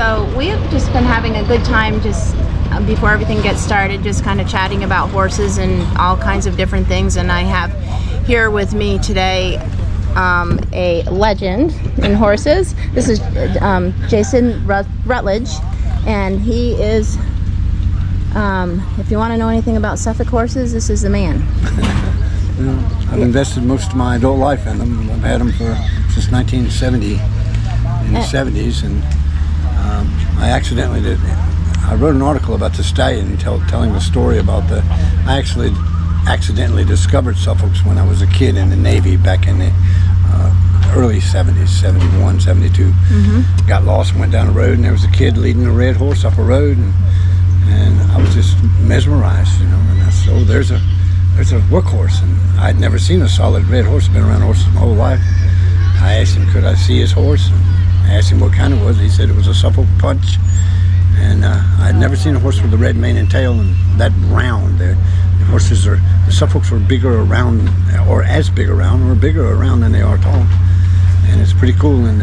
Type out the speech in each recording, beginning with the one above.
So we've just been having a good time just before everything gets started, just kind of chatting about horses and all kinds of different things. And I have here with me today a legend in horses. This is Jason Rutledge, and he is, if you want to know anything about Suffolk horses, this is the man. I've invested most of my adult life in them. I've had them since 1970, in the 70s, and I wrote an article about the stallion telling the story about I actually accidentally discovered Suffolks when I was a kid in the Navy back in the early 70s, 71, 72. Mm-hmm. Got lost and went down the road, and there was a kid leading a red horse up a road, and I was just mesmerized, and I said, oh, there's a workhorse, and I'd never seen a solid red horse. Been around horses my whole life. I asked him, could I see his horse? And I asked him what kind it was. He said it was a Suffolk Punch, and I'd never seen a horse with a red mane and tail and that round. The Suffolks are bigger around, or as big around, or bigger around than they are tall, and it's pretty cool. And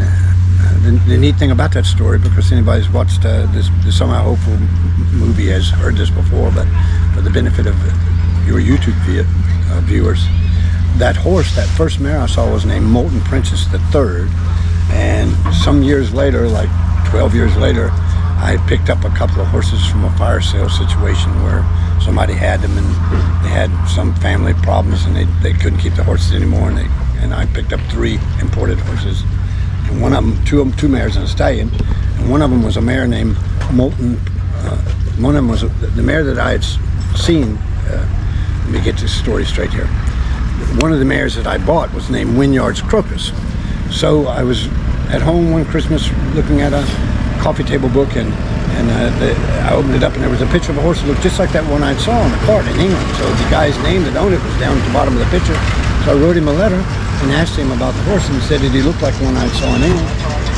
the neat thing about that story, because anybody's watched this Somehow Hopeful movie has heard this before, but for the benefit of your YouTube viewers, that horse, that first mare I saw, was named Molten Princess III, and some years later, like 12 years later, I picked up a couple of horses from a fire sale situation where somebody had them, and they had some family problems, and they couldn't keep the horses anymore, and I picked up 3 imported horses, and one of them, two mares and a stallion, and one of them was a mare named Molten. One of them was the mare that I had seen. Let me get this story straight here. One of the mares that I bought was named Wynyard's Crocus. So I was at home one Christmas looking at a coffee table book, and I opened it up, and there was a picture of a horse that looked just like that one I saw on the cart in England. So the guy's name that owned it was down at the bottom of the picture. So I wrote him a letter and asked him about the horse, and said, did he look like one I saw in England?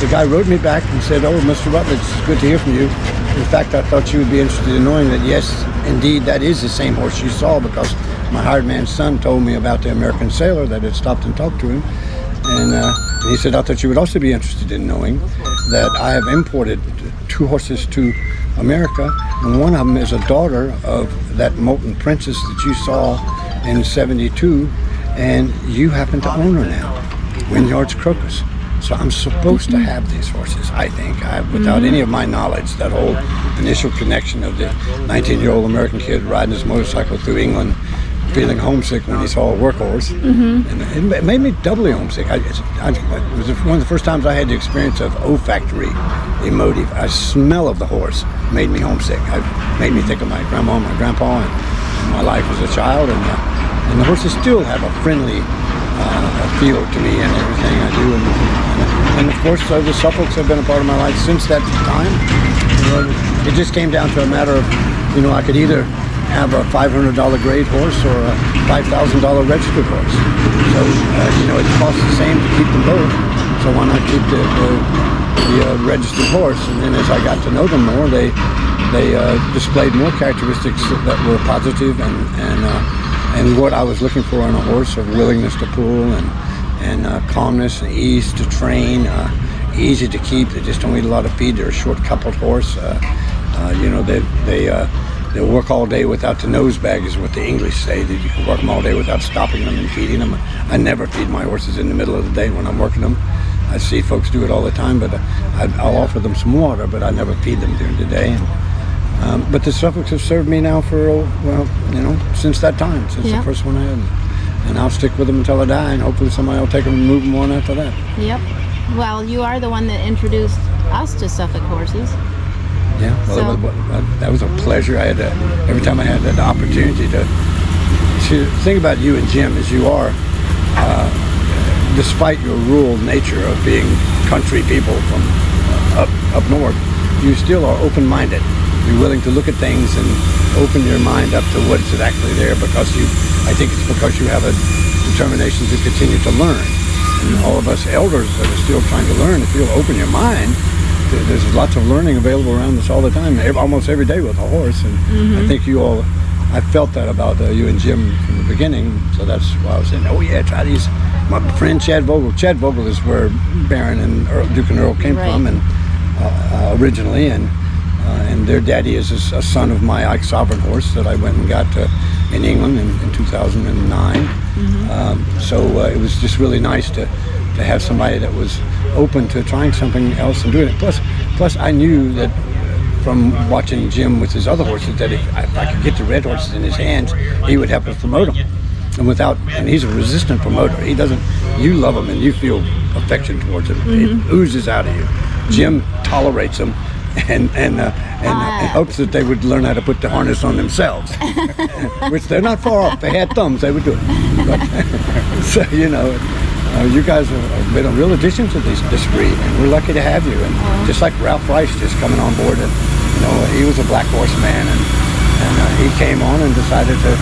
The guy wrote me back and said, oh, Mr. Rutledge, it's good to hear from you. In fact, I thought you would be interested in knowing that, yes, indeed, that is the same horse you saw, because my hired man's son told me about the American sailor that had stopped and talked to him. And he said, I thought you would also be interested in knowing that I have imported 2 horses to America, and one of them is a daughter of that Molten Princess that you saw in 72, and you happen to own her now, Wynyard's Crocus. So I'm supposed to have these horses, I think, without any of my knowledge. That whole initial connection of the 19-year-old American kid riding his motorcycle through England, feeling homesick when he saw a workhorse, and it made me doubly homesick. It was one of the first times I had the experience of olfactory emotive. A smell of the horse made me homesick. It made me think of my grandma and my grandpa and my life as a child, and the horses still have a friendly feel to me and everything I do, and of course the Suffolks have been a part of my life since that time. It just came down to a matter of, I could either have a $500 grade horse or a $5,000 registered horse. So it costs the same to keep them both. So why not keep the registered horse? And then as I got to know them more, they displayed more characteristics that were positive and what I was looking for in a horse, of willingness to pull and calmness and ease to train, easy to keep. They just don't eat a lot of feed. They're a short coupled horse. They'll work all day without the nose bag, is what the English say, that you can work them all day without stopping them and feeding them. I never feed my horses in the middle of the day when I'm working them. I see folks do it all the time, but I'll offer them some water, but I never feed them during the day. But the Suffolks have served me now for, since that time, since the first one I had. And I'll stick with them until I die, and hopefully somebody will take them and move them on after that. Yep. Well, you are the one that introduced us to Suffolk horses. Yeah, well, that was a pleasure. I had every time I had the opportunity to think about you and Jim as you are, despite your rural nature of being country people from up north, you still are open-minded. You're willing to look at things and open your mind up to what's actually there, because I think it's because you have a determination to continue to learn. And all of us elders that are still trying to learn, if you'll open your mind, there's lots of learning available around us all the time, almost every day with a horse. And I think I felt that about you and Jim from the beginning, so that's why I was saying, oh yeah, try these. My friend Chad Vogel is where Baron and Duke and Earl came from, and originally, and their daddy is a son of my Ike Sovereign horse that I went and got in England in 2009. So it was just really nice to have somebody that was open to trying something else and doing it. Plus I knew that from watching Jim with his other horses that if I could get the red horses in his hands, he would help us promote them. And he's a resistant promoter. He doesn't. You love him and you feel affection towards him. It oozes out of you. Jim tolerates them and hopes that they would learn how to put the harness on themselves, which they're not far off. They had thumbs, they would do it. But, so you guys have been a real addition to this breed, and we're lucky to have you. And just like Ralph Rice just coming on board, and he was a black horse man, and he came on and decided to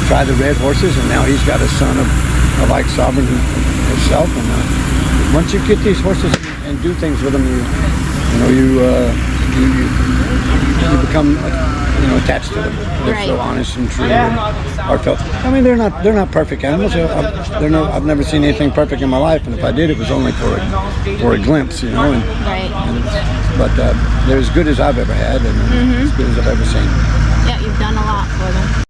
try the red horses, and now he's got a son of Ike Sovereign himself. And once you get these horses and do things with them, you become attached to them. They're so honest and true and heartfelt. I mean, they're not perfect animals. I've never seen anything perfect in my life, and if I did, it was only for a glimpse, but they're as good as I've ever had, and as good as I've ever seen. Yeah, you've done a lot for them.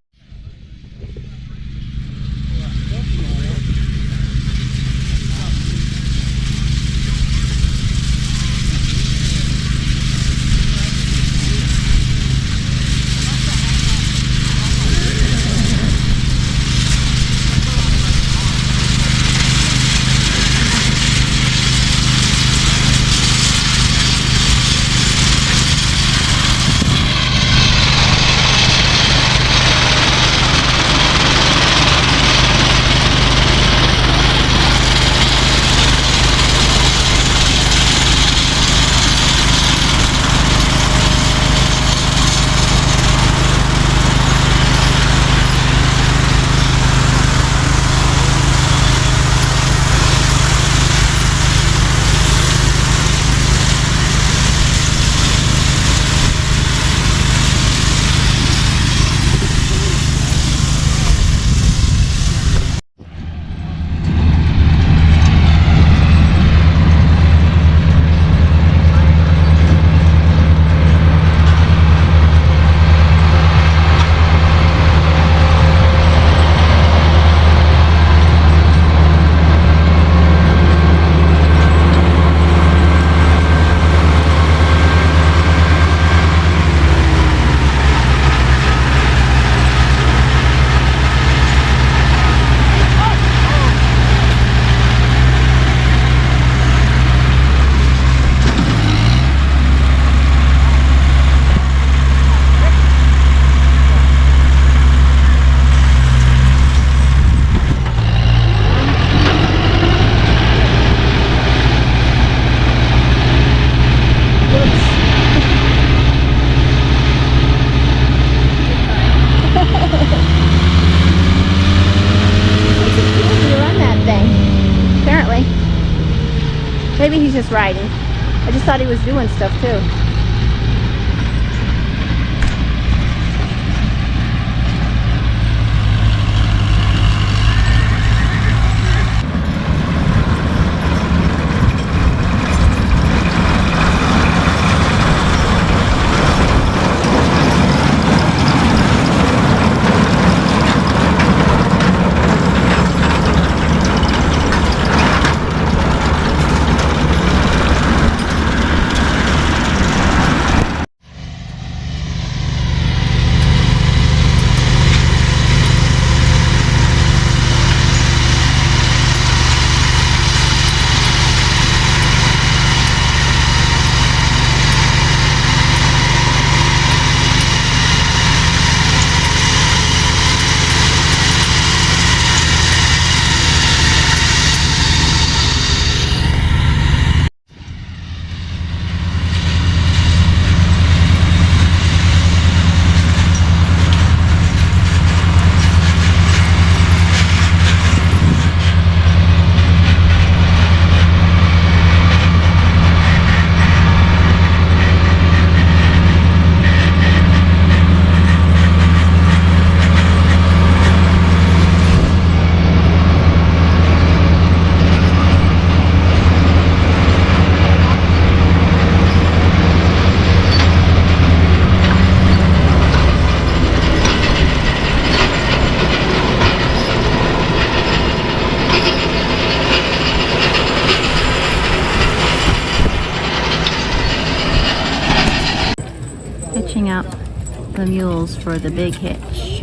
Maybe he's just riding. I just thought he was doing stuff too. hitching up the mules for the big hitch.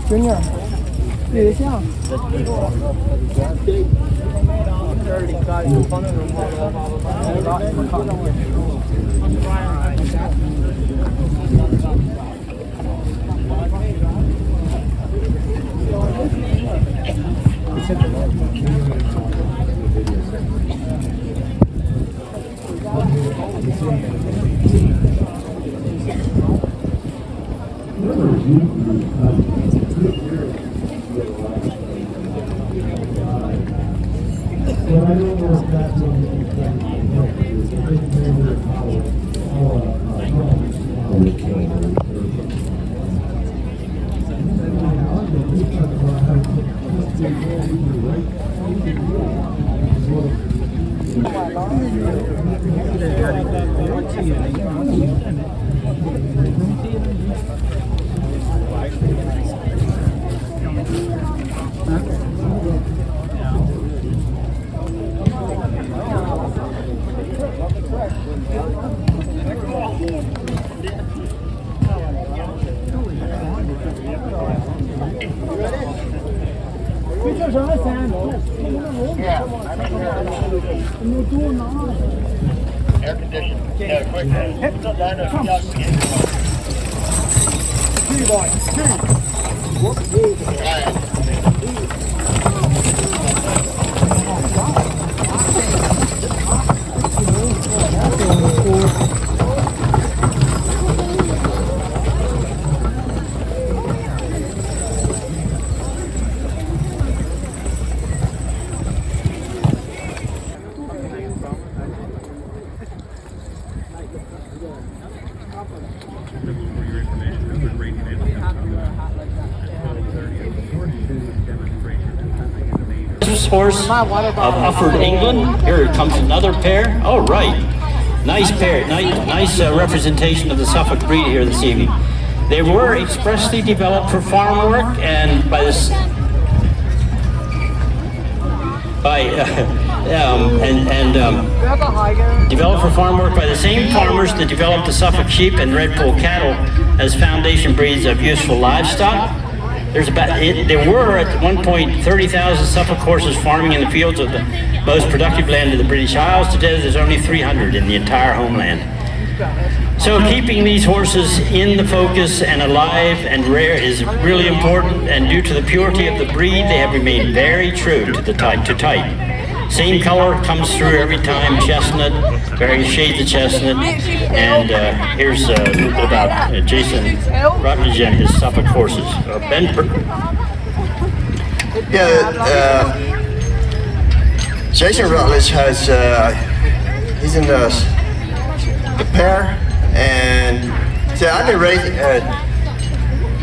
Junior, 有像。Air conditioning. Yeah, quick. Horse of Ufford, England. Here comes another pair. Oh, right. Nice pair. Nice representation of the Suffolk breed here this evening. They were expressly developed for farm work and developed for farm work by the same farmers that developed the Suffolk sheep and red poll cattle as foundation breeds of useful livestock. There were at one point 30,000 Suffolk horses farming in the fields of the most productive land of the British Isles. Today there's only 300 in the entire homeland. So keeping these horses in the focus and alive and rare is really important, and due to the purity of the breed, they have remained very true to type. Same color comes through every time, chestnut, various shades of chestnut. And here's a little bit about Jason Rutledge and his Suffolk horses. Jason Rutledge has, he's in the pair, and so I've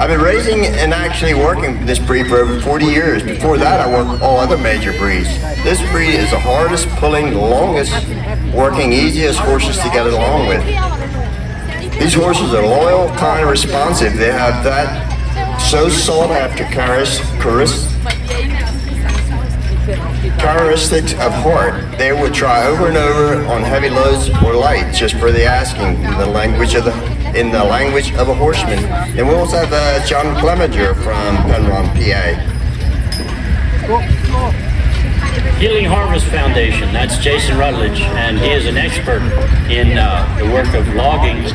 been raising and actually working this breed for over 40 years. Before that, I worked all other major breeds. This breed is the hardest pulling, the longest working, easiest horses to get along with. These horses are loyal, kind, responsive. They have that so sought after characteristics of heart. They would try over and over on heavy loads or light, just for the asking, in the language of a horseman. And we also have John Clemenger from Percheron, PA. Healing Harvest Foundation, that's Jason Rutledge, and he is an expert in the work of logging,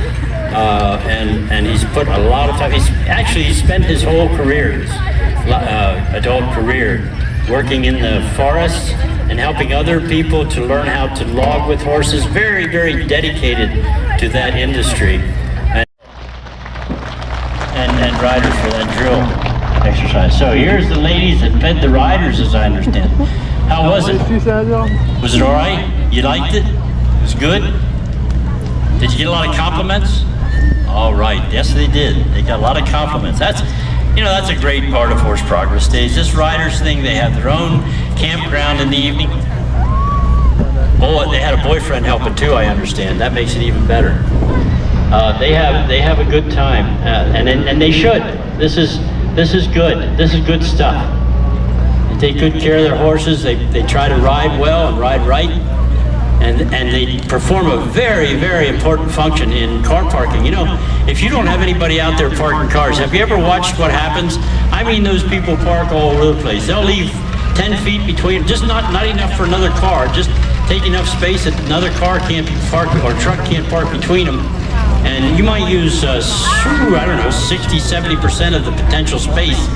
and he's put a lot of time. He's spent his whole career, his adult career, working in the forests and helping other people to learn how to log with horses. Very, very dedicated to that industry. And riders for that drill exercise. So here's the ladies that fed the riders, as I understand. How was it? Was it all right? You liked it? It was good? Did you get a lot of compliments? All right. Yes, they did. They got a lot of compliments. That's a great part of Horse Progress Days. This riders thing, they have their own campground in the evening. Oh, they had a boyfriend helping too, I understand. That makes it even better. They have a good time, and they should. This is good. This is good stuff. They take good care of their horses. They try to ride well and ride right, and they perform a very, very important function in car parking. You know, if you don't have anybody out there parking cars, have you ever watched what happens? I mean, those people park all over the place. They'll leave 10 feet between, just not enough for another car. Just take enough space that another car can't park, or truck can't park between them. And you might use, 60-70% of the potential space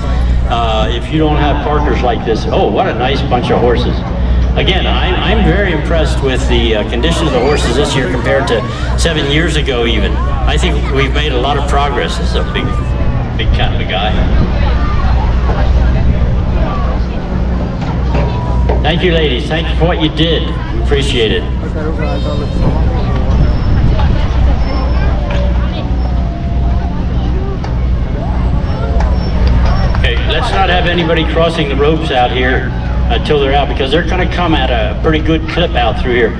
if you don't have parkers like this. Oh, what a nice bunch of horses. Again, I'm very impressed with the condition of the horses this year compared to 7 years ago even. I think we've made a lot of progress. This is a big kind of a guy. Thank you, ladies. Thank you for what you did. We appreciate it. Okay, let's not have anybody crossing the ropes out here until they're out, because they're going to come at a pretty good clip out through here.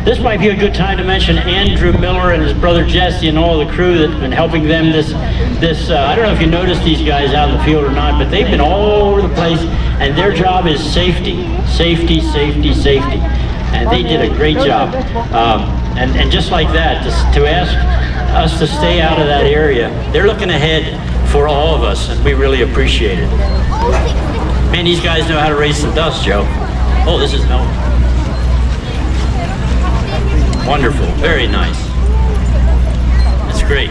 This might be a good time to mention Andrew Miller and his brother Jesse and all the crew that's been helping them this I don't know if you noticed these guys out in the field or not, but they've been all over the place, and their job is safety. And they did a great job. And just like that, to ask us to stay out of that area, they're looking ahead for all of us, and we really appreciate it. Man, these guys know how to raise some dust, Joe. Oh, this is no. Wonderful, very nice. That's great.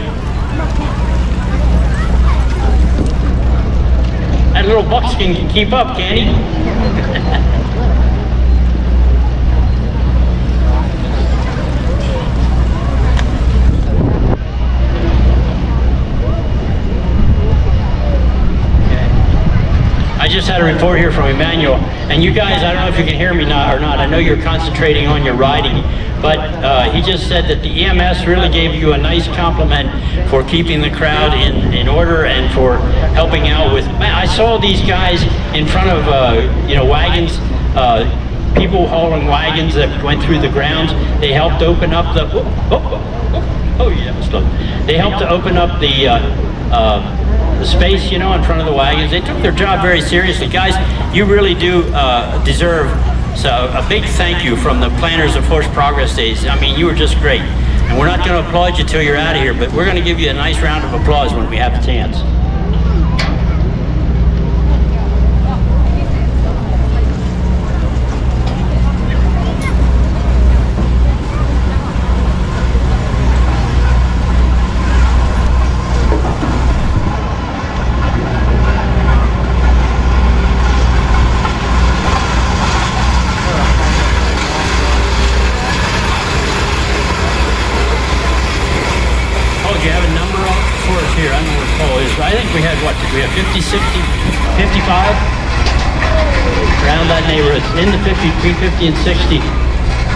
That little buckskin can keep up, can he? I just had a report here from Emmanuel, and you guys, I don't know if you can hear me or not. I know you're concentrating on your riding, but he just said that the EMS really gave you a nice compliment for keeping the crowd in order and for helping out with. Man, I saw these guys in front of wagons, people hauling wagons that went through the grounds. They helped open up the. They helped to open up the space, in front of the wagons. They took their job very seriously. Guys, you really do deserve a big thank you from the planners of Horse Progress Days. I mean, you were just great. And we're not going to applaud you till you're out of here, but we're going to give you a nice round of applause when we have the chance. I think we had, what, did we have 50, 60, 55? Around that neighborhood, in the 50, between 50 and 60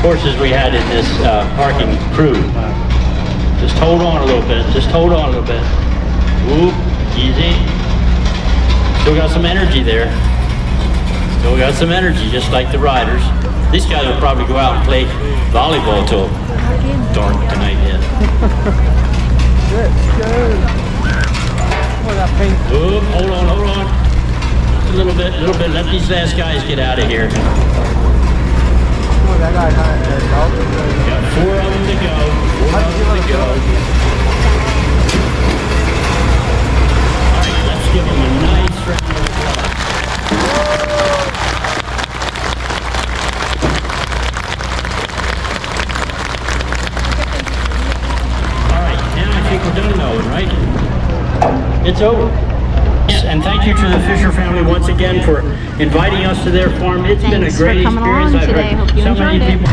horses we had in this parking crew. Just hold on a little bit, just hold on a little bit. Whoop, easy. Still got some energy there. Still got some energy, just like the riders. These guys will probably go out and play volleyball till dark tonight yet. Oop, hold on. Just a little bit. Let these last guys get out of here. Got 4 of them to go. All right, let's give them a nice round of applause. All right, now I think we're done knowing, right? It's over. And thank you to the Fisher family once again for inviting us to their farm. It's been a great experience. I've heard so many people.